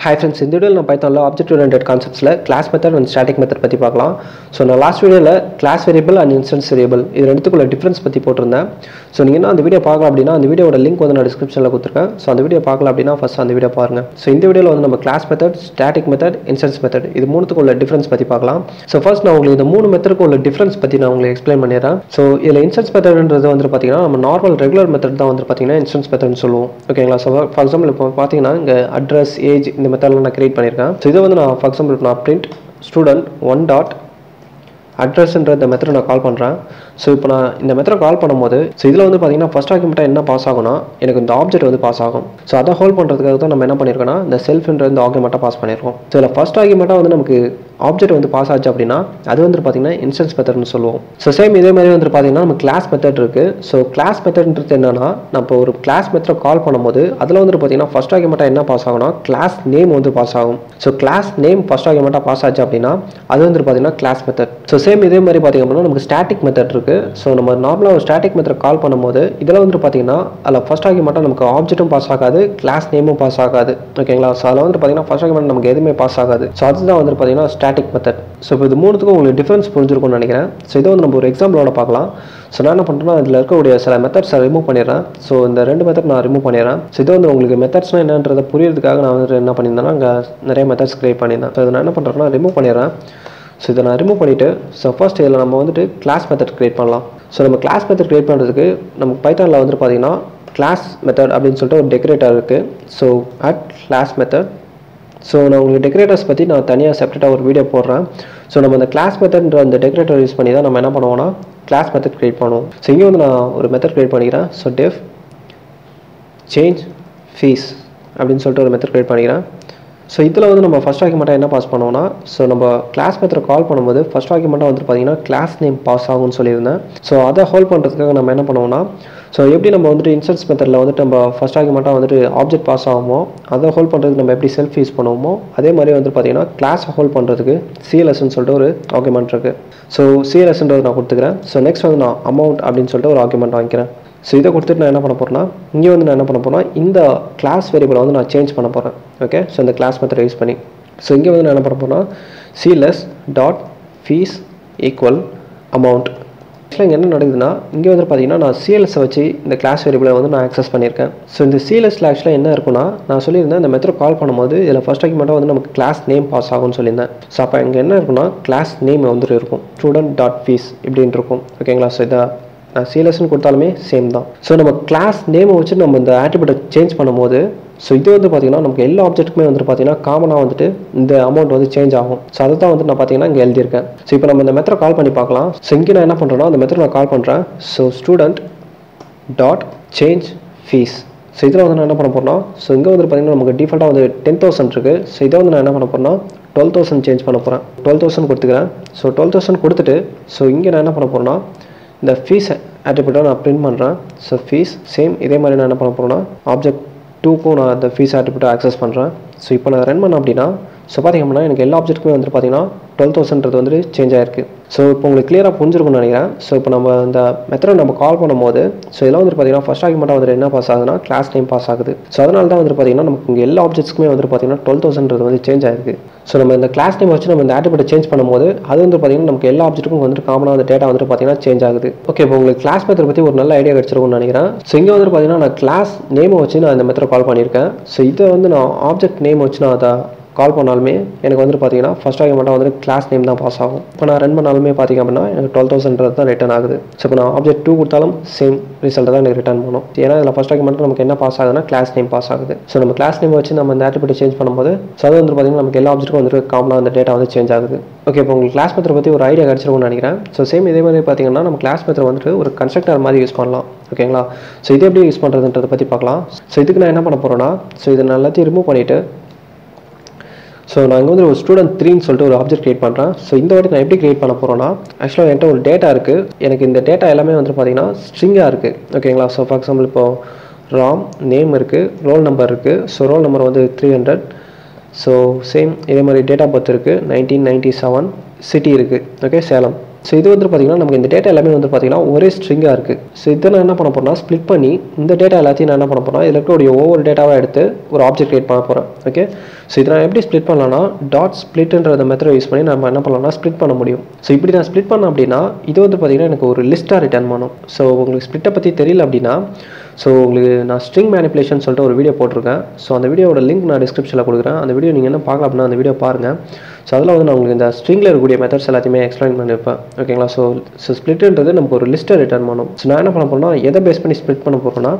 Hi friends, in this video we will object-oriented concepts like class method and static method பத்தி பார்க்கலாம். So நான் last video class variable and instance variable இது ரெண்டுத்துக்குள்ள difference பத்தி போட்டிருந்தேன். So நீங்க அந்த video பார்க்கலாம் அப்படினா அந்த வீடியோவோட லிங்க் வந்து நான் descriptionல கொடுத்திருக்கேன். So அந்த வீடியோ பார்க்கலாம் அப்படினா first அந்த வீடியோ பாருங்க. So இந்த வீடியோல வந்து நம்ம class method, static method, instance method இது மூணுத்துக்குள்ள difference பத்தி பார்க்கலாம். So first நான் உங்களுக்கு இந்த மூணு மெத்தடுக்குள்ள difference பத்தி நான் உங்களுக்கு explain பண்ணிறேன். So இதுல instance methodன்றது வந்து பாத்தீங்கன்னா நம்ம நார்மல் ரெகுலர் மெத்தட் தான் வந்து பாத்தீங்கன்னா instance methodனு சொல்லுவோம். ஓகேங்களா? So for example இப்போ பாத்தீங்கன்னா இங்க address, age இந்த மெத்தட்ல நான் கிரியேட் பண்ணிருக்கேன். So இத வந்து நான் for example நான் print student 1 dot address என்ற இந்த மெத்தட் நான் கால் பண்றேன். So இப்போ நான் இந்த மெத்தட் கால் பண்ணும்போது so இதுல வந்து பாத்தீங்கன்னா ஃபர்ஸ்ட் ஆர்குமென்ட் என்ன பாஸ் ஆகும்னா எனக்கு இந்த ஆப்ஜெக்ட் வந்து பாஸ் ஆகும். So அத ஹோல்ட் பண்றதுக்காக தான் நம்ம என்ன பண்ணிருக்கோம்னா இந்த செல்ஃப் என்ற இந்த ஆர்குமென்ட்ட பாஸ் பண்ணிருக்கோம். So இதுல ஃபர்ஸ்ட் ஆர்குமென்ட்டா வந்து நமக்கு ஆப்ஜெக்ட் வந்து பாஸ் ஆச்சு அப்படினா அது வந்து பாத்தீங்கன்னா இன்ஸ்டன்ஸ் மெத்தட்னு சொல்லுவோம். So சேம் இதே மாதிரி வந்து பாத்தீங்கன்னா நம்ம கிளாஸ் மெத்தட் இருக்கு. So கிளாஸ் மெத்தட்ன்றது என்னன்னா நம்ம ஒரு கிளாஸ் மெத்தட் கால் பண்ணும்போது அதுல வந்து பாத்தீங்கன்னா ஃபர்ஸ்ட் ஆர்குமென்ட்டா என்ன பாஸ் ஆகும்னா கிளாஸ் நேம் வந்து பாஸ் ஆகும். So கிளாஸ் நேம் ஃபர்ஸ்ட் ஆர்குமென்ட்டா பாஸ் ஆச்சு அப்படினா அது வந்து பாத்தீங்கன்னா கிளாஸ் மெத்தட். So சேம் இதே மாதிரி பாத்தீங்கன்னா நமக்கு ஸ்டாட்டிக் மெத்தட் இருக்கு. So நம்ம நார்மலா ஒரு ஸ்டாட்டிக் மெத்தட் கால் பண்ணும்போது இதல வந்து பாத்தீங்கன்னா அதுல ஃபர்ஸ்ட் ஆர்குமென்ட்டா நமக்கு ஆப்ஜெக்ட்டும் பாஸ் ஆகாது, கிளாஸ் நேமும் பாஸ் ஆகாது. ஓகேங்களா? So அதுல வந்து பாத்தீங்கன்னா ஃபர்ஸ்ட் ஆர்குமென்ட் நமக்கு எதுமே பாஸ் ஆகாது. So அதுதான் வந்து பாத்தீங்கன்னா ஸ்டாட்டிக் மெத்தட். So இப்போ இது மூணுத்துக்கும் உங்களுக்கு டிஃபரன்ஸ் புரிஞ்சிருக்கும்னு நினைக்கிறேன். So இத வந்து நம்ம ஒரு எக்ஸாம்பிளோட பார்க்கலாம். So நான் என்ன பண்றேன்னா இதுல இருக்கக்கூடிய சில மெத்தட்ஸ் ரிமூவ் பண்ணிறேன். So இந்த ரெண்டு மெத்தட் நான் ரிமூவ் பண்ணிறேன். So இது வந்து உங்களுக்கு மெத்தட்ஸ்னா என்னன்றதை புரியறதுக்காக நான் வந்து என்ன பண்ணிருந்தேன்னா அங்க நிறைய மெத்தட்ஸ் கிரியேட் பண்ணிருந்தேன். So இத நான் என்ன பண்றேன்னா ரிமூவ் பண்ணிறேன். So இத நான் ரிமூவ் பண்ணிட்டு so ஃபர்ஸ்ட் இதல நம்ம வந்து கிளாஸ் மெத்தட் கிரியேட் பண்ணலாம். So நம்ம கிளாஸ் மெத்தட் கிரியேட் பண்றதுக்கு நமக்கு பைத்தான்ல வந்து பாத்தீங்கன்னா கிளாஸ் மெத்தட் அப்படினு சொல்லிட்டு ஒரு டெக்கரேட்டர் இருக்கு. So class method. So நான் உங்களுக்கு டெக்கரேட்டர்ஸ் பத்தி நான் தனியா செப்பரேட்டா ஒரு வீடியோ போடுறேன். So நம்ம அந்த கிளாஸ் மெத்தட்ன்ற அந்த டெக்கரேட்டர் யூஸ் பண்ணி தான் நம்ம என்ன பண்ணுவோம்னா கிளாஸ் மெத்தட் கிரியேட் பண்ணுவோம். So இங்க வந்து நான் ஒரு மெத்தட் கிரியேட் பண்ணிக்கிறேன். So def change fees அப்படினு சொல்லிட்டு ஒரு மெத்தட் கிரியேட் பண்ணிக்கிறேன். So இதுல வந்து நம்ம ஃபர்ஸ்ட் ஆர்குமென்ட்டா என்ன பாஸ் பண்ணுவோம்னா so நம்ம கிளாஸ் மெத்தட் கால் பண்ணும்போது ஃபர்ஸ்ட் ஆர்குமென்ட்டா வந்து பாத்தீங்கன்னா கிளாஸ் நேம் பாஸ் ஆகும்னு சொல்லிருந்தேன். So அத ஹோல்ட் பண்றதுக்காக நம்ம என்ன பண்ணுவோம்னா so எப்படி நம்ம வந்து இன்ஸ்டன்ஸ் மெத்தட்ல வந்து நம்ம ஃபர்ஸ்ட் ஆர்குமென்ட்டா வந்து ஆப்ஜெக்ட் பாஸ் ஆகுமோ அத ஹோல்ட் பண்றதுக்கு நம்ம எப்படி செல்ஃப் யூஸ் பண்ணுவோமோ அதே மாதிரி வந்து பாத்தீங்கன்னா கிளாஸ் ஹோல்ட் பண்றதுக்கு cls ன்னு சொல்லிட்டு ஒரு ஆர்குமென்ட் இருக்கு. So cls ன்றத நான் கொடுத்துக்கிறேன். So நெக்ஸ்ட் வந்து நான் amount அப்படினு சொல்லிட்டு ஒரு ஆர்குமென்ட் வாங்கிக்கிறேன். So இத கொடுத்துட்டு நான் என்ன பண்ணப் போறேன்னா இங்க வந்து நான் என்ன பண்ணப் போறேன்னா இந்த கிளாஸ் வேரியபிளை வந்து நான் சேஞ்ச் பண்ணப் போறேன். ஓகே? So இந்த கிளாஸ் மெத்தட் யூஸ் பண்ணி so இங்க வந்து நான் என்ன பண்ணப் போறேன்னா cls.fees equal amount. ஆக்சுவலா இங்க என்ன நடக்குதுன்னா இங்க வந்து பாத்தீங்கன்னா நான் cls வச்சு இந்த கிளாஸ் வேரியபிளை வந்து நான் அக்சஸ் பண்ணிருக்கேன். So இந்த clsல ஆக்சுவலா என்ன இருக்குன்னா நான் சொல்லியிருந்தேன் இந்த மெத்தட் கால் பண்ணும்போது இதல ஃபர்ஸ்ட் ஆர்குமென்ட்டா வந்து நமக்கு கிளாஸ் நேம் பாஸ் ஆகும்னு சொல்லியிருந்தேன். So அப்ப இங்க என்ன இருக்குன்னா கிளாஸ் நேம் வந்து இருக்கும் student.fees இப்படின்னு இருக்கும். ஓகேங்களா? So இத நான் cls ன்னு கொடுத்தாலுமே சேம் தான். So நம்ம கிளாஸ் நேம் வச்சு நம்ம இந்த அட்ரிபியூட்டை சேஞ்ச் பண்ணும்போது so இது வந்து பாத்தீங்கன்னா நமக்கு எல்லா ஆப்ஜெக்ட்டுக்குமே வந்து பாத்தீங்கன்னா காமனா வந்துட்டு இந்த அமௌண்ட் வந்து சேஞ்ச் ஆகும். So அத தான் வந்து நான் பாத்தீங்கன்னா இங்க எழுதி இருக்கேன். So இப்போ நம்ம இந்த மெத்தட் கால் பண்ணி பார்க்கலாம். So இங்க நான் என்ன பண்றேன்னா அந்த மெத்தட் நான் கால் பண்றேன். So student dot change fees. So இதல வந்து நான் என்ன பண்ணப் போறேன்னா so இங்க வந்து பாத்தீங்கன்னா நமக்கு டிஃபால்ட்டா வந்து 10000 இருக்கு. So இத வந்து நான் என்ன பண்ணப் போறேன்னா 12000 சேஞ்ச் பண்ணப் போறேன். 12000 கொடுத்துக்கிறேன். So 12000 கொடுத்துட்டு so இங்க நான் என்ன பண்ணப் போறேன்னா இந்த fees attribute நான் பிரிண்ட் பண்றேன். So fees சேம் இதே மாதிரி நான் என்ன பண்ணப் போறேன்னா ஆப்ஜெக்ட் 2 க்கு நான் அந்த fees attribute அக்சஸ் பண்றேன். So இப்போ நான் ரன் பண்ண அப்படினா so பாத்தீங்கன்னா எனக்கு எல்லா ஆப்ஜெக்ட்டுமே வந்து பாத்தீங்கன்னா 12000ன்றது வந்து சேஞ்ச் ஆயிருக்கு. So இப்போ உங்களுக்கு கிளியரா புரிஞ்சிருக்கும்னு நினைக்கிறேன். So இப்போ நம்ம இந்த மெத்தட் நம்ம கால் பண்ணும்போது so இதெல்லாம் வந்து பாத்தீங்கன்னா ஃபர்ஸ்ட் ஆர்குமென்ட்டா வந்து என்ன பாஸ் ஆகுதுன்னா கிளாஸ் நேம் பாஸ் ஆகுது. So அதனால தான் வந்து பாத்தீங்கன்னா நமக்கு இங்க எல்லா ஆப்ஜெக்ட்ஸ்க்குமே வந்து பாத்தீங்கன்னா 12000ன்றது வந்து சேஞ்ச் ஆயிருக்கு. So நம்ம இந்த கிளாஸ் நேம் வச்சு நம்ம இந்த அட்ரிபியூட்டை சேஞ்ச் பண்ணும்போது அது வந்து பாத்தீங்கன்னா நமக்கு எல்லா ஆப்ஜெக்ட்டுக்கும் வந்து காமனா அந்த டேட்டா வந்து பாத்தீங்கன்னா சேஞ்ச் ஆகுது. ஓகே? இப்போ உங்களுக்கு கிளாஸ் மெத்தட் பத்தி ஒரு நல்ல ஐடியா கிடைச்சிருக்கும்னு நினைக்கிறேன். So இங்க வந்து பாத்தீங்கன்னா நான் கிளாஸ் நேம் வச்சு நான் இந்த மெத்தட் கால் பண்ணிருக்கேன். So இத வந்து நான் ஆப்ஜெக்ட் நேம் வச்சு நான் அத கால் பண்ணாலுமே எனக்கு வந்து பாத்தீங்கன்னா ஃபர்ஸ்ட் ஆர்குமென்ட்டா வந்து கிளாஸ் நேம் தான் பாஸ் ஆகும். இப்போ நான் ரன் பண்ணாலுமே பாத்தீங்க அப்படினா எனக்கு 12000ன்றது தான் ரிட்டர்ன் ஆகுது. So இப்போ நான் ஆப்ஜெக்ட் 2 கொடுத்தாலும் சேம் ரிசல்ட் தான் எனக்கு ரிட்டர்ன் பண்ணும். ஏன்னா இதுல ஃபர்ஸ்ட் ஆர்குமென்ட் நமக்கு என்ன பாஸ் ஆகுதுன்னா கிளாஸ் நேம் பாஸ் ஆகுது. So நம்ம கிளாஸ் நேம் வச்சு நம்ம இந்த அட்ரிபியூட்டை சேஞ்ச் பண்ணும்போது so அது வந்து பாத்தீங்கன்னா நமக்கு எல்லா ஆப்ஜெக்ட்டுக்கும் வந்து காமனா அந்த டேட்டா வந்து சேஞ்ச் ஆகுது. ஓகே? இப்போ உங்களுக்கு கிளாஸ் மெத்தட் பத்தி ஒரு ஐடியா கிடைச்சிருக்கும்னு நினைக்கிறேன். So சேம் இதே மாதிரி பாத்தீங்கன்னா நம்ம கிளாஸ் மெத்தட் வந்து ஒரு கன்ஸ்ட்ரக்டர் மாதிரி யூஸ் பண்ணலாம். ஓகேங்களா? So இது எப்படி யூஸ் பண்றதுன்றத பத்தி பார்க்கலாம். So இதுக்கு நான் என்ன பண்ணப் போறேன்னா so இத நான் எல்லாத்தையும் ரிமூவ் பண்ணிட்டு so நான் இங்க வந்து ஒரு student 3 ன்னு சொல்லிட்டு ஒரு ஆப்ஜெக்ட் கிரியேட் பண்றேன். So இந்த வாட்டி நான் எப்படி கிரியேட் பண்ணப் போறேன்னா ஆக்சுவலா என்கிட்ட ஒரு டேட்டா இருக்கு. எனக்கு இந்த டேட்டா எல்லாமே வந்து பாத்தீங்கன்னா ஸ்ட்ரிங்கா இருக்கு. ஓகேங்களா? So for example இப்போ ram நேம் இருக்கு, ரோல் நம்பர் இருக்கு. So ரோல் நம்பர் வந்து 300. So சேம் இதே மாதிரி டேட் ஆஃப் பர்த் இருக்கு 1997, சிட்டி இருக்கு. ஓகே? சேலம். ஸோ இது வந்து பார்த்தீங்கன்னா நமக்கு இந்த டேட்டா எல்லாமே வந்து பார்த்தீங்கன்னா ஒரே ஸ்ட்ரிங்காக இருக்குது. ஸோ இதை நான் என்ன பண்ண போகிறேன்னா ஸ்ப்ளிட் பண்ணி இந்த டேட்டா எல்லாத்தையும் நான் என்ன பண்ண போகிறேன்னா இதில் இருக்கக்கூடிய ஒவ்வொரு டேட்டாவாக எடுத்து ஒரு ஆப்ஜெக்ட் கிரியேட் பண்ண போகிறேன். ஓகே, ஸோ இதை நான் எப்படி ஸ்ப்ளிட் பண்ணலாம்னா டாட் ஸ்ப்ளிட்ன்ற மெத்தடை யூஸ் பண்ணி நம்ம என்ன பண்ணலாம்னா ஸ்ப்ளிட் பண்ண முடியும். ஸோ இப்படி நான் ஸ்ப்ளிட் பண்ணேன் அப்படின்னா இது வந்து பார்த்தீங்கன்னா எனக்கு ஒரு லிஸ்ட்டாக ரிட்டர்ன் பண்ணும். ஸோ உங்களுக்கு ஸ்ப்ளிட்டை பற்றி தெரியல அப்படின்னா ஸோ உங்களுக்கு நான் ஸ்ட்ரிங் மேனிப்புலேஷன் சொல்லிட்டு ஒரு வீடியோ போட்டிருக்கேன். ஸோ அந்த வீடியோட லிங்க் நான் டிஸ்கிரிப்ஷனில் கொடுக்குறேன். அந்த வீடியோ நீங்கள் என்ன பார்க்கலாம் அப்படின்னா அந்த வீடியோ பாருங்கள். ஸோ அதில் வந்து நான் உங்களுக்கு இந்த ஸ்ட்ரிங்கில் இருக்கக்கூடிய மெத்தட்ஸ் எல்லாத்தையுமே எக்ஸ்பிளைன் பண்ணியிருப்பேன். ஓகேங்களா, ஸோ ஸ்ப்ளிட்ன்றது நமக்கு ஒரு லிஸ்ட்டை ரிட்டர்ன் பண்ணும். ஸோ நான் என்ன பண்ண போகிறேன்னா எதை பேஸ் பண்ணி ஸ்ப்ளிட் பண்ண போகிறேன்னா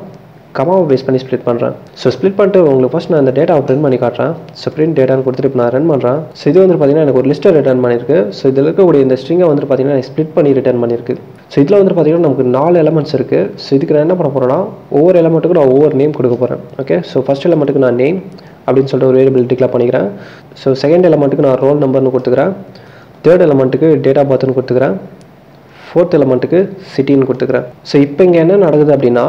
கமாவை பேஸ் பண்ணி ஸ்ப்ளிட் பண்ணுறேன். ஸோ ஸ்ப்ளிட் பண்ணிட்டு உங்களுக்கு ஃபஸ்ட் நான் இந்த டேட்டாவை பிரிண்ட் பண்ணி காட்டுறேன். ஸோ பிரிண்ட் டேட்டான்னு கொடுத்துட்டு இப்போ நான் ரன் பண்ணுறேன். ஸோ இது வந்து பார்த்தீங்கன்னா எனக்கு ஒரு லிஸ்ட்டை ரிட்டர்ன் பண்ணியிருக்கு. ஸோ இதில் இருக்கக்கூடிய இந்த ஸ்ட்ரிங்கை வந்து பார்த்தீங்கன்னா எனக்கு ஸ்ப்ளிட் பண்ணி ரிட்டர்ன் பண்ணியிருக்கு. ஸோ இதில் வந்து பார்த்தீங்கன்னா நமக்கு 4 எலமெண்ட்ஸ் இருக்குது. ஸோ இதுக்கு நான் என்ன பண்ண போகிறேன்னா ஒவ்வொரு எலமெண்ட்டுக்கும் நான் ஒவ்வொரு நேம் கொடுக்க போகிறேன். ஓகே, ஸோ ஃபஸ்ட் எலமெண்ட்டுக்கு நான் நேம் அப்படின்னு சொல்லிட்டு ஒரு வேரியபிள் டிக்ளேர் பண்ணிக்கிறேன். ஸோ செகண்ட் எலமெண்ட்டுக்கு நான் ரோல் நம்பர்னு கொடுத்துக்கிறேன். தேர்ட் எலமெண்ட்டுக்கு டேட் ஆஃப் பர்த்னு கொடுத்துக்கிறேன். ஃபோர்த் எலமெண்ட்டுக்கு சிட்டின்னு கொடுத்துக்கிறேன். ஸோ இப்போ இங்கே என்ன நடக்குது அப்படின்னா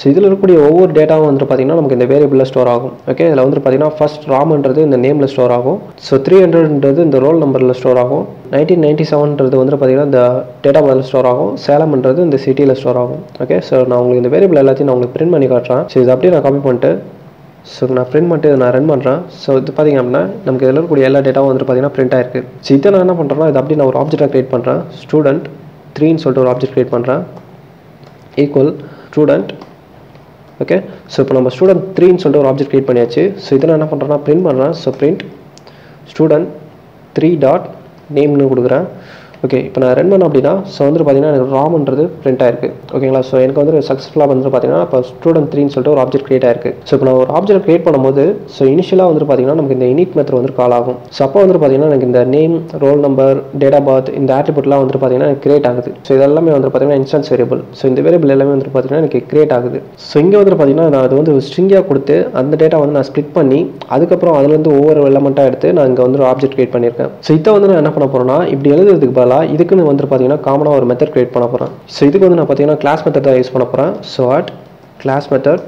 ஸோ இதில் இருக்கக்கூடிய ஒவ்வொரு டேட்டாவும் வந்துட்டு பார்த்தீங்கன்னா நமக்கு இந்த வேரியபிளில் ஸ்டோர் ஆகும். ஓகே, இதில் வந்து பார்த்தீங்கன்னா ஃபர்ஸ்ட் ராம்ன்றது இந்த நேமில் ஸ்டோர் ஆகும். ஸோ 300ன்றது இந்த ரோல் நம்பரில் ஸ்டோர் ஆகும். 1997ன்றது வந்து பார்த்தீங்கன்னா இந்த டேட்டா பர்த்தில் ஸ்டோர் ஆகும். சேலம்ன்றது இந்த சிட்டியில் ஸ்டோர் ஆகும். ஓகே, ஸோ நான் உங்களுக்கு இந்த வேரியபிள் எல்லாத்தையும் நான் உங்களுக்கு பிரிண்ட் பண்ணி காட்டுறேன். ஸோ இது அப்படியே நான் காப்பி பண்ணிட்டு ஸோ நான் பிரிண்ட் பண்ணிட்டு நான் ரன் பண்ணுறேன். ஸோ இது பார்த்திங்க அப்படின்னா நமக்கு இதில் இருக்கக்கூடிய எல்லா டேட்டாவும் வந்துட்டு பார்த்தீங்கன்னா பிரிண்ட் ஆயிருக்கு. ஸோ இதை நான் என்ன பண்ணுறேன்னா இது அப்படியே நான் ஒரு ஆப்ஜெக்டாக கிரியேட் பண்ணுறேன். ஸ்டூடெண்ட் 3ன்னு சொல்லிட்டு ஒரு ஆப்ஜெக்ட் கிரியேட் பண்ணுறேன். Equal student. ஓகே, ஸோ இப்போ நம்ம ஸ்டூடெண்ட் 3ன்னு சொல்லிட்டு ஒரு ஆப்ஜெக்ட் கிரியேட் பண்ணியாச்சு. ஸோ இதை நான் என்ன பண்ணுறேன்னா பிரிண்ட் பண்ணுறேன். ஸோ பிரிண்ட் ஸ்டூடெண்ட் 3 டாட் நேம்னு கொடுக்குறேன். ஓகே, இப்போ நான் ரன் பண்ணேன் அப்படின்னா ஸோ வந்து பார்த்தீங்கன்னா எனக்கு ராம்ன்றது பிரிண்ட் ஆயிருக்கு. ஓகேங்களா, ஸோ எனக்கு வந்து சக்ஸஸ்ஃபுல்லாக வந்து பார்த்தீங்கன்னா இப்போ ஸ்டூடெண்ட் 3ன்னு சொல்லிட்டு ஒரு ஆப்ஜெக்ட் கிரியேட் ஆயிருக்கு. ஸோ இப்போ நான் ஒரு ஆப்ஜெக்ட் கிரியேட் பண்ணும்போது ஸோ இனிஷியலாக வந்து பார்த்தீங்கன்னா நமக்கு இந்த இனிட் மெத்தட் வந்து கால் ஆகும். ஸோ அப்போ வந்து பார்த்தீங்கன்னா எனக்கு இந்த name, roll number, date of birth இந்த ஆட்ரிபியூட்லாம் வந்து பார்த்தீங்கன்னா எனக்கு கிரியேட் ஆகுது. ஸோ இதெல்லாமே வந்து பார்த்தீங்கன்னா இன்ஸ்டன்ஸ் வேரியபிள். ஸோ இந்த வேரியபிள் எல்லாமே வந்து பார்த்தீங்கன்னா எனக்கு கிரியேட் ஆகுது. ஸோ இங்கே வந்து பார்த்தீங்கன்னா நான் அது வந்து ஸ்ட்ரிங்காக கொடுத்து அந்த டேட்டா வந்து நான் ஸ்ப்ளிட் பண்ணி அதுக்கப்புறம் அதுலேருந்து ஒவ்வொரு எலமெண்ட்டாக எடுத்து நான் இங்கே வந்து ஒரு ஆப்ஜெக்ட் கிரியேட் பண்ணியிருக்கேன். ஸோ இதை வந்து நான் என்ன பண்ண போகிறேன்னா இப்படி எழுதுறதுக்கு பதிலாக இதுக்குன்னு வந்து பார்த்தீங்கன்னா காமனாக ஒரு மெத்தட் கிரியேட் பண்ண போகிறேன். ஸோ இதுக்கு வந்து நான் பார்த்தீங்கன்னா கிளாஸ் மெத்தட் தான் யூஸ் பண்ண போகிறேன். ஸோ கிளாஸ் மெத்தட்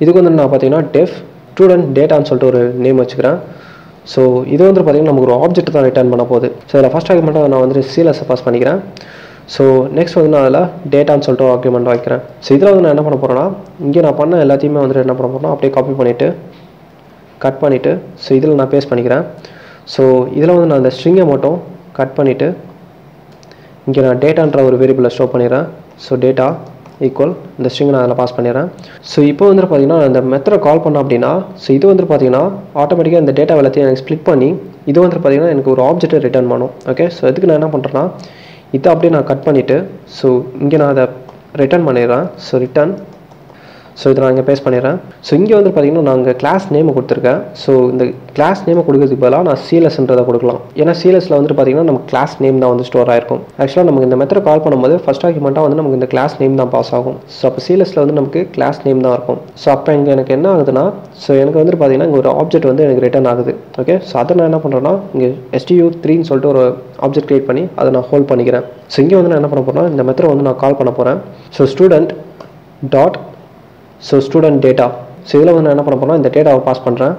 இதுக்கு வந்து நான் பார்த்தீங்கன்னா டெஃப் ஸ்டூடெண்ட் டேட்டான்னு சொல்லிட்டு ஒரு நேம் வச்சுக்கிறேன். ஸோ இது வந்து பார்த்தீங்கன்னா நமக்கு ஒரு ஆப்ஜெக்ட் தான் ரிட்டர்ன் பண்ண போகுது. ஸோ இதில் ஃபஸ்ட் ஆர்குமெண்ட்டாக நான் வந்து சிஎல்எஸ் பாஸ் பண்ணிக்கிறேன். ஸோ நெக்ஸ்ட் வந்து நான் அதில் டேட்டான்னு சொல்லிட்டு ஆர்குமெண்ட் வைக்கிறேன். ஸோ இதில் வந்து நான் என்ன பண்ண போகிறேன்னா இங்கே நான் பண்ண எல்லாத்தையுமே வந்துட்டு என்ன பண்ண போகிறேன்னா அப்படியே காப்பி பண்ணிவிட்டு கட் பண்ணிவிட்டு ஸோ இதில் நான் பேஸ்ட் பண்ணிக்கிறேன். ஸோ இதில் வந்து நான் அந்த ஸ்ட்ரிங்கை மட்டும் கட் பண்ணிவிட்டு இங்கே நான் டேட்டான்ற ஒரு வேரியபிளை ஸ்டோர் பண்ணிடுறேன். ஸோ டேட்டா ஈக்குவல் இந்த ஸ்ட்ரிங்கை நான் அதில் பாஸ் பண்ணிடுறேன். ஸோ இப்போ வந்து பார்த்தீங்கன்னா இந்த மெத்தடை கால் பண்ணோம் அப்படின்னா ஸோ இது வந்து பார்த்தீங்கன்னா ஆட்டோமேட்டிக்காக இந்த டேட்டா எல்லாத்தையும் எனக்கு ஸ்ப்ளிட் பண்ணி இது வந்து பார்த்தீங்கன்னா எனக்கு ஒரு ஆப்ஜெக்ட்டை ரிட்டர்ன் பண்ணும். ஓகே, ஸோ இதுக்கு நான் என்ன பண்ணுறேன்னா இதை அப்படியே நான் கட் பண்ணிவிட்டு ஸோ இங்கே நான் அதை ரிட்டர்ன் பண்ணிடுறேன். ஸோ ரிட்டர்ன் ஸோ இதை நான் இங்கே பேஸ்ட் பண்ணிடுறேன். ஸோ இங்கே வந்து பார்த்தீங்கன்னா நான் இங்கே கிளாஸ் நேமை கொடுத்துருக்கேன். ஸோ இந்த கிளாஸ் நேமை கொடுக்கறதுக்கு பதிலாக நான் சிஎல்எஸ்ன்றதை கொடுக்கலாம். ஏன்னா சிஎல்எஸில் வந்துட்டு பார்த்தீங்கன்னா நம்ம கிளாஸ் நேம் தான் வந்து ஸ்டோர் ஆயிருக்கும். ஆக்சுவலாக நமக்கு இந்த மெத்தட் கால் பண்ணும்போது ஃபஸ்ட் ஆர்குமெண்ட்டாக வந்து நமக்கு இந்த கிளாஸ் நேம் தான் பாஸ் ஆகும். ஸோ அப்போ சிஎல்எஸில் வந்து நமக்கு கிளாஸ் நேம் தான் இருக்கும். ஸோ அப்போ இங்கே எனக்கு என்ன ஆகுதுன்னா ஸோ எனக்கு வந்துட்டு பார்த்தீங்கன்னா இங்கே ஒரு ஆப்ஜெக்ட் வந்து எனக்கு ரிட்டர்ன் ஆகுது. ஓகே, ஸோ அதை நான் என்ன பண்ணுறேன்னா இங்கே STU3ன்னு சொல்லிட்டு ஒரு ஆப்ஜெக்ட் கிரியேட் பண்ணி அதை நான் ஹோல்ட் பண்ணிக்கிறேன். ஸோ இங்கே வந்து நான் என்ன பண்ண போகிறேன்னா இந்த மெத்தடை வந்து நான் கால் பண்ண போகிறேன். So student dot so student data. So இதில் வந்து நான் என்ன பண்ண போகிறேன் இந்த டேட்டாவை பாஸ் பண்ணுறேன்.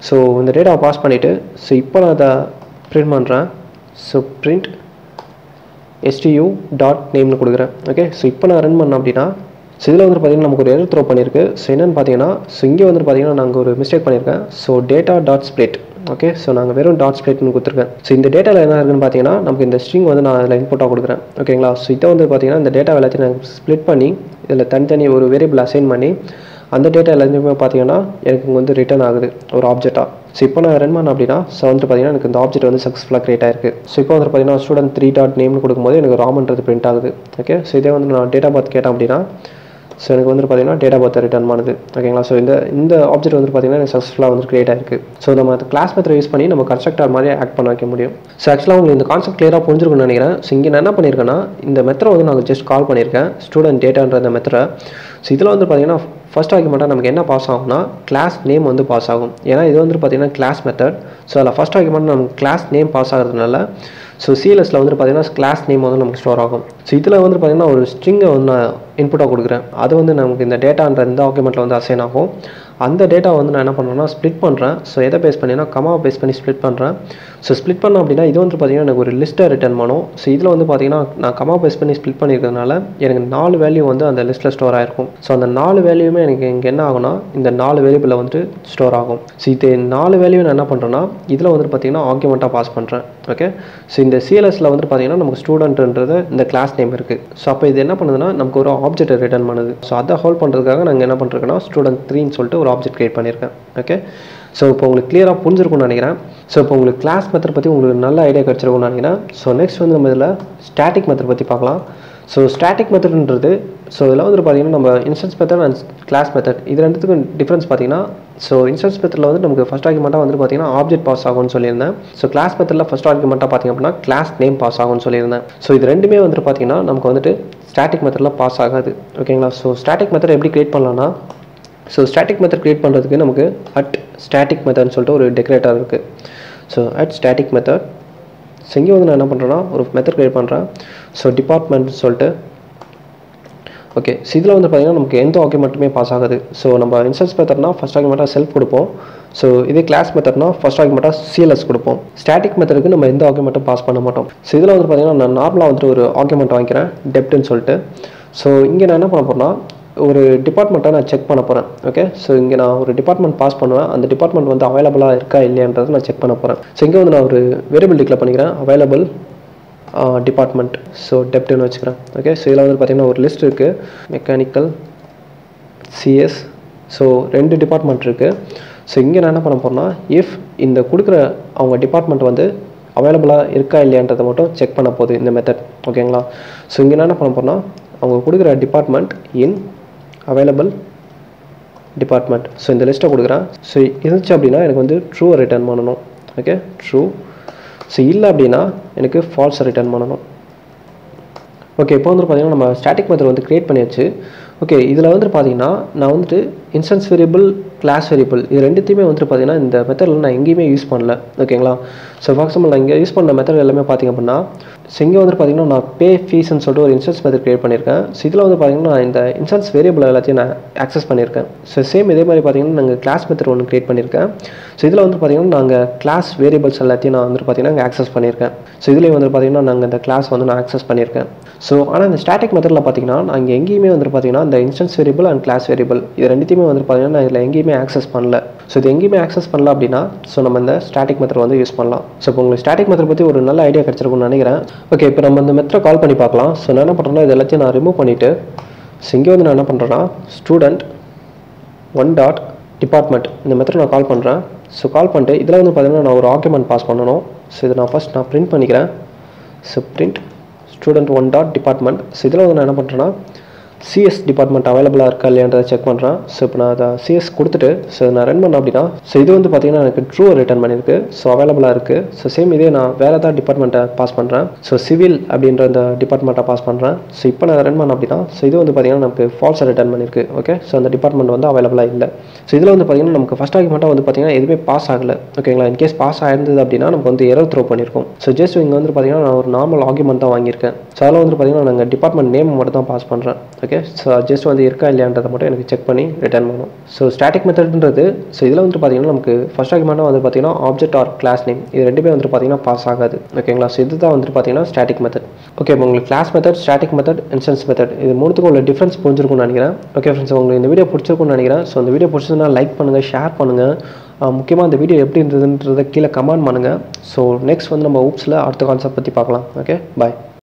ஸோ இந்த டேட்டாவை பாஸ் பண்ணிவிட்டு ஸோ இப்போ நான் அதை பிரிண்ட் பண்ணுறேன். ஸோ பிரிண்ட் STU டாட் நேம்னு கொடுக்குறேன். ஓகே, ஸோ இப்போ நான் ரன் பண்ணேன் அப்படின்னா ஸோ இதில் வந்து பார்த்தீங்கன்னா நமக்கு ஒரு எரர் த்ரோ பண்ணியிருக்கு. ஸோ என்னென்னு பார்த்தீங்கன்னா ஸோ இங்கே வந்து பார்த்தீங்கன்னா நாங்கள் ஒரு மிஸ்டேக் பண்ணியிருக்கேன். So data dot split. Okay, so நாங்கள் வெறும் டாட் ஸ்ப்ளிட்னு கொடுத்துருக்கேன். ஸோ இந்த டேட்டாவில் என்ன இருக்குன்னு பார்த்தீங்கன்னா நமக்கு இந்த ஸ்ட்ரிங் வந்து நான் அதில் இன்புட்டாக கொடுக்குறேன். ஓகேங்களா, ஸோ இதை வந்து பார்த்தீங்கன்னா இந்த டேட்டா எல்லாத்தையும் நான் ஸ்ப்ளிட் பண்ணி இதில் தனித்தனி ஒரு வேரியபிள் அசைன் பண்ணி அந்த டேட்டா எல்லாத்தையுமே பார்த்தீங்கன்னா எனக்கு இங்கே வந்து ரிட்டர்ன் ஆகுது ஒரு ஆப்ஜெக்டாக. ஸோ இப்போ நான் ரன் பண்ணேன் அப்படின்னா ஸோ வந்து பார்த்தீங்கன்னா எனக்கு இந்த ஆப்ஜெக்ட் வந்து சக்ஸஸ்ஃபுல்லாக கிரியேட் ஆயிருக்கு. ஸோ இப்போ வந்து பார்த்தீங்கன்னா ஸ்டூடெண்ட் 3 டாட் நேம்னு கொடுக்கும்போது எனக்கு ராம்ன்றது பிரிண்ட் ஆகுது. ஓகே, ஸோ இதே வந்து நான் டேட்டா பர்த் கேட்டேன் அப்படின்னா ஸோ எனக்கு வந்து பார்த்தீங்கன்னா டேட்டா பர்த் ரிட்டர்ன் பண்ணுது. ஓகேங்களா, ஸோ இந்த ஆப்ஜெக்ட் வந்து பார்த்தீங்கன்னா எனக்கு சக்ஸஸ்ஃபுல்லாக வந்து கிரியேட் ஆயிருக்கு. ஸோ நம்ம அந்த கிளாஸ் மெத்தட் யூஸ் பண்ணி நம்ம கன்ஸ்ட்ரக்டர் மாதிரி ஆக்ட் பண்ண வைக்க முடியும். ஸோ ஆக்சுவலாக உங்களுக்கு இந்த கான்செப்ட் கிளியராக புரிஞ்சிருக்குன்னு நினைக்கிறேன். ஸோ இங்கே நான் என்ன பண்ணியிருக்கேன்னா இந்த மெத்தடை வந்து நாங்கள் ஜஸ்ட் கால் பண்ணியிருக்கேன் ஸ்டூடெண்ட் டேட்டான்ற இந்த மெத்தடை. ஸோ இதில் வந்து பார்த்தீங்கன்னா ஃபர்ஸ்ட் ஆர்குமெண்ட்டாக நமக்கு என்ன பாஸ் ஆகும்னா கிளாஸ் நேம் வந்து பாஸ் ஆகும். ஏன்னா இது வந்து பார்த்தீங்கன்னா கிளாஸ் மெத்தட். ஸோ அதில் ஃபர்ஸ்ட் ஆர்குமெண்ட் நமக்கு கிளாஸ் நேம் பாஸ் ஆகிறதுனால ஸோ சிஎல்எஸில் வந்து பார்த்தீங்கன்னா கிளாஸ் நேம் வந்து நமக்கு ஸ்டோர் ஆகும். ஸோ இதில் வந்து பார்த்தீங்கன்னா ஒரு ஸ்ட்ரிங்கை வந்து நான் இன்புட்டாக கொடுக்குறேன். அது வந்து நமக்கு இந்த டேட்டான்ற இந்த ஆர்குமெண்ட்டில் வந்து அசைன் ஆகும். அந்த டேட்டா வந்து நான் என்ன பண்ணுறேன்னா ஸ்ப்ளிட் பண்ணுறேன். ஸோ எதை பேஸ் பண்ணினா கமாவை பேஸ் பண்ணி ஸ்ப்ளிட் பண்ணுறேன். ஸோ ஸ்ப்ளிட் பண்ணோம் அப்படின்னா இது வந்து பார்த்தீங்கன்னா எனக்கு ஒரு லிஸ்ட்டை ரிட்டர்ன் பண்ணும். ஸோ இதில் வந்து பார்த்தீங்கன்னா நான் கமா பேஸ் பண்ணி ஸ்ப்ளிட் பண்ணியிருக்கிறதுனால எனக்கு 4 வேல்யூ வந்து அந்த லிஸ்ட்டில் ஸ்டோர் ஆகிருக்கும். ஸோ அந்த 4 வேல்யூமே எனக்கு இங்கே என்ன ஆகும்னா இந்த 4 வேரியபிளில் வந்துட்டு ஸ்டோர் ஆகும். ஸோ இது 4 வேல்யூ நான் என்ன பண்ணுறேன்னா இதில் வந்துட்டு பார்த்தீங்கன்னா ஆர்குமெண்ட்டாக பாஸ் பண்ணுறேன். ஓகே, ஸோ இந்த சிஎல்எஸில் வந்துட்டு பார்த்தீங்கன்னா நமக்கு ஸ்டூடெண்ட்ன்றது இந்த கிளாஸ் நேம் இருக்குது. ஸோ அப்போ இது என்ன பண்ணுதுன்னா நமக்கு ஒரு ஆப்ஜெக்ட்டை ரிட்டர்ன் பண்ணுது. ஸோ அதை ஹோல்ட் பண்ணுறதுக்காக நாங்கள் என்ன பண்ணுறோன்னா ஸ்டூடெண்ட் 3ன்னு சொல்லிட்டு ஒரு ஆப்ஜெக்ட் கிரியேட் பண்ணியிருக்கேன். ஓகே, ஸோ இப்போ உங்களுக்கு கிளியராக புரிஞ்சிருக்கும்னு நினைக்கிறேன். ஸோ இப்போ உங்களுக்கு கிளாஸ் மெத்தட் பற்றி உங்களுக்கு நல்ல ஐடியா கிடச்சிருக்கும்னு நினைக்கிறேன். ஸோ நெக்ஸ்ட் வந்து நம்ம இதில் ஸ்டாட்டிக் மெத்தட் பற்றி பார்க்கலாம். ஸோ ஸ்டாட்டிக் மெத்தட்ன்றது ஸோ இதில் வந்து பார்த்தீங்கன்னா நம்ம instance method and class method இது ரெண்டுத்துக்கும் டிஃப்ரென்ஸ் பார்த்தீங்கன்னா ஸோ இன்ஸ்டன்ஸ் மெத்தடில் வந்து நமக்கு ஃபஸ்ட் ஆர்குமெண்ட்டாக வந்து பார்த்தீங்கன்னா ஆப்ஜெக்ட் பாஸ் ஆகும்னு சொல்லியிருந்தேன். ஸோ கிளாஸ் மெத்தடில் ஃபஸ்ட் ஆர்குமெண்ட்டாக பார்த்தீங்க அப்படின்னா கிளாஸ் நேம் பாஸ் ஆகும்னு சொல்லியிருந்தேன். ஸோ இது ரெண்டுமே வந்துட்டு பார்த்தீங்கன்னா நமக்கு வந்துட்டு ஸ்டாட்டிக் மெத்தடில் பாஸ் ஆகாது. ஓகேங்களா, ஸோ ஸ்டாட்டிக் மெத்தட் எப்படி கிரியேட் பண்ணலாம்னா ஸோ ஸ்டாட்டிக் மெத்தட் கிரியேட் பண்ணுறதுக்கு நமக்கு ஸ்டாட்டிக் மெத்தட்னு சொல்லிட்டு ஒரு டெக்கரேட்டர் இருக்குது. ஸோ ஸ்டாட்டிக் மெத்தட் ஸோ இங்கே வந்து நான் என்ன பண்ணுறேன்னா ஒரு மெத்தட் கிரியேட் பண்ணுறேன். ஸோ டிபார்ட்மெண்ட்னு சொல்லிட்டு ஓகே, ஸோ இதில் வந்து பார்த்தீங்கன்னா நமக்கு எந்த ஆர்குமெண்ட்டுமே பாஸ் ஆகுது. ஸோ நம்ம இன்ஸ்டன்ஸ் மெத்தட்னா ஃபஸ்ட் ஆர்குமெண்ட்டாக செல்ஃப் கொடுப்போம். ஸோ இதே கிளாஸ் மெத்தட்னா ஃபஸ்ட் ஆர்குமெண்ட்டாக சிஎல்எஸ் கொடுப்போம். ஸ்டாட்டிக் மெத்தடுக்கு நம்ம எந்த ஆர்குமெண்ட்டும் பாஸ் பண்ண மாட்டோம். ஸோ இதில் வந்து பார்த்தீங்கன்னா நான் நார்மலாக வந்துட்டு ஒரு ஆர்குமெண்ட் வாங்கிக்கிறேன் டெப்ட்னு சொல்லிட்டு. ஸோ இங்கே நான் என்ன பண்ண போகிறேன்னா ஒரு டிபார்ட்மெண்ட்டை நான் செக் பண்ண போகிறேன். ஓகே, ஸோ இங்கே நான் ஒரு டிபார்ட்மெண்ட் பாஸ் பண்ணுவேன். அந்த டிபார்ட்மெண்ட் வந்து அவைலபிளாக இருக்கா இல்லையான்றதை நான் செக் பண்ண போகிறேன். ஸோ இங்கே வந்து நான் ஒரு வேரியபிள் டிக்ளேர் பண்ணிக்கிறேன் அவைலபிள் டிபார்ட்மெண்ட். ஸோ டெப்ட்னு வச்சுக்கிறேன். ஓகே, ஸோ இதில் வந்து பார்த்தீங்கன்னா ஒரு லிஸ்ட் இருக்குது மெக்கானிக்கல் சிஎஸ். ஸோ 2 டிபார்ட்மெண்ட் இருக்குது. ஸோ இங்கே நான் என்ன பண்ண போகிறேன்னா இஃப் இந்த கொடுக்குற அவங்க டிபார்ட்மெண்ட் வந்து அவைலபிளாக இருக்கா இல்லையான்றதை மட்டும் செக் பண்ண போகுது இந்த மெத்தட். ஓகேங்களா, ஸோ இங்கே நான் என்ன பண்ண போகிறேன்னா அவங்க கொடுக்குற டிபார்ட்மெண்ட் இன் அவைலபிள் டிபார்ட்மெண்ட். ஸோ இந்த லிஸ்ட்டை கொடுக்குறேன். ஸோ இருந்துச்சு அப்படின்னா எனக்கு வந்து ட்ரூவை ரிட்டர்ன் பண்ணணும். Okay, true. ஸோ இல்லை அப்படின்னா எனக்கு ஃபால்ஸை ரிட்டர்ன் பண்ணணும். ஓகே, இப்போ வந்து பார்த்தீங்கன்னா நம்ம ஸ்டாட்டிக் மெத்தட் வந்து கிரியேட் பண்ணியாச்சு. ஓகே, இதில் வந்துட்டு பார்த்தீங்கன்னா நான் வந்துட்டு இன்ஸ்டன்ஸ் வேரியபிள் கிளாஸ் வேரியபிள் இது ரெண்டுத்தையுமே வந்துட்டு பார்த்தீங்கன்னா இந்த மெத்தடில் நான் எங்கேயுமே யூஸ் பண்ணல. ஓகேங்களா, ஸோ ஃபார் எக்ஸாம்பிள் நான் இங்கே யூஸ் பண்ண மெத்தட் எல்லாமே பார்த்திங்க அப்படின்னா ஸோ இங்கே வந்துட்டு பார்த்தீங்கன்னா நான் பே ஃபீஸ்ன்னு சொல்லிட்டு ஒரு இன்ஸ்டன்ஸ் மெத்தட் கிரியேட் பண்ணியிருக்கேன். ஸோ இதில் வந்து பார்த்தீங்கன்னா நான் இந்த இன்ஸ்டன்ஸ் வேரியபிள் எல்லாத்தையும் நான் ஆக்சஸ் பண்ணியிருக்கேன். ஸோ சேம் இதே மாதிரி பார்த்தீங்கன்னா நாங்கள் கிளாஸ் மெத்தட் ஒன்று கிரியேட் பண்ணியிருக்கேன். ஸோ இதில் வந்து பார்த்தீங்கன்னா நாங்கள் கிளாஸ் வேரியபிள்ஸ் எல்லாத்தையும் நான் வந்துட்டு பார்த்தீங்கன்னா இங்கே ஆக்சஸ் பண்ணியிருக்கேன். ஸோ இதுலேயும் வந்து பார்த்தீங்கன்னா நாங்கள் இந்த கிளாஸ் வந்து நான் ஆக்சஸ் பண்ணியிருக்கேன். ஸோ ஆனால் இந்த ஸ்டாட்டிக் மெத்தடில் பார்த்தீங்கன்னா நான் இங்கே எங்கேயுமே வந்துட்டு பார்த்தீங்கன்னா இந்த instance variable and class variable இது ரெண்டுத்தையுமே வந்துட்டு பார்த்தீங்கன்னா நான் இதில் எங்கேயுமே ஆக்சஸ் பண்ணல. ஸோ இது எங்கேயுமே ஆக்சஸ் பண்ணல அப்படின்னா ஸோ நம்ம இந்த ஸ்டாட்டிக் மெத்தட் வந்து யூஸ் பண்ணலாம். ஸோ இப்போ உங்களுக்கு ஸ்டாட்டிக் மெத்தட் பற்றி ஒரு நல்ல ஐடியா கிடச்சிருக்கும்னு நினைக்கிறேன். ஓகே, இப்போ நம்ம இந்த மெத்தடை கால் பண்ணி பார்க்கலாம். ஸோ நான் என்ன பண்ணுறேன்னா இது எல்லாத்தையும் நான் ரிமூவ் பண்ணிவிட்டு ஸோ இங்கே வந்து நான் என்ன பண்ணுறேன்னா ஸ்டூடெண்ட் 1 டாட் டிபார்ட்மெண்ட் இந்த மெத்தட் நான் கால் பண்ணுறேன். ஸோ கால் பண்ணிட்டு இதில் வந்து பார்த்தீங்கன்னா நான் ஒரு ஆர்குமெண்ட் பாஸ் பண்ணணும். ஸோ இதை நான் ஃபஸ்ட் நான் பிரிண்ட் பண்ணிக்கிறேன். So print student 1 dot department. So இதில் வந்து நான் என்ன பண்ணுறேன்னா சிஎஸ் டிபார்ட்மெண்ட் அவைலபிளாக இருக்கா இல்லையான்றதை செக் பண்ணுறேன். ஸோ இப்போ நான் அதை சிஎஸ் கொடுத்துட்டு ஸோ நான் ரன் பண்ணேன் அப்படின்னா ஸோ இது வந்து பார்த்தீங்கன்னா எனக்கு ட்ரூ ரிட்டர்ன் பண்ணியிருக்கு. ஸோ அவைலபிளாக இருக்குது. ஸோ சேம் இதே நான் வேறு ஏதாவது டிபார்ட்மெண்ட்டை பாஸ் பண்ணுறேன். ஸோ சிவில் அப்படின்ற அந்த டிபார்ட்மெண்ட்டை பாஸ் பண்ணுறேன். ஸோ இப்போ நான் ரன் பண்ணேன் அப்படின்னா ஸோ இது வந்து பார்த்தீங்கன்னா நமக்கு ஃபால்ஸை ரிட்டர்ன் பண்ணியிருக்கு. ஓகே, ஸோ அந்த டிபார்ட்மெண்ட் வந்து அவைலபிளாக இல்லை. ஸோ இதில் வந்து பார்த்தீங்கன்னா நமக்கு ஃபஸ்ட் ஆர்குமெண்ட்டாக வந்து பார்த்தீங்கன்னா எதுவுமே பாஸ் ஆகலை. ஓகேங்களா, இன்கேஸ் பாஸ் ஆயிருந்தது அப்படின்னா நமக்கு வந்து எரர் த்ரோ பண்ணியிருக்கோம். ஸோ ஜஸ்ட் இங்கே வந்து பார்த்தீங்கன்னா நான் ஒரு நார்மல் ஆர்குமெண்ட் தான் வாங்கியிருக்கேன். ஸோ அதில் வந்து பார்த்தீங்கன்னா நாங்கள் டிபார்ட்மெண்ட் நேம் மட்டும் தான் பாஸ் பண்ணுறேன். ஓகே, ஸோ ஜஸ்ட் வந்து இருக்கா இல்லையான்றதை மட்டும் எனக்கு செக் பண்ணி ரிட்டர்ன் பண்ணும். ஸோ ஸ்டாட்டிக் மெத்தட்ன்றது ஸோ இதில் வந்து பார்த்தீங்கன்னா நமக்கு ஃபஸ்ட் ஆர்குமெண்ட்டாக வந்து பார்த்தீங்கன்னா ஆப்ஜெக்ட் ஆர் கிளாஸ் நேம் இது ரெண்டுமே வந்து பார்த்தீங்கன்னா பாஸ் ஆகாது. ஓகேங்களா, ஸோ இதுதான் வந்து பார்த்தீங்கன்னா ஸ்டாட்டிக் மெத்தட். ஓகே, இப்போ உங்களுக்கு class method static method instance method இது மூணுத்துக்கும் உள்ள டிஃப்ரென்ஸ் புரிஞ்சிருக்கும்னு நினைக்கிறேன். ஓகே ஃப்ரெண்ட்ஸ், உங்களுக்கு இந்த வீடியோ பிடிச்சிருக்கும்னு நினைக்கிறேன். ஸோ இந்த வீடியோ பிடிச்சதுன்னா லைக் பண்ணுங்கள், ஷேர் பண்ணுங்கள். முக்கியமாக இந்த வீடியோ எப்படி இருந்ததுன்றதை கீழே கமெண்ட் பண்ணுங்கள். ஸோ நெக்ஸ்ட் வந்து நம்ம ஊப்ஸில் அடுத்த கான்செப்ட் பற்றி பார்க்கலாம். ஓகே, பாய்.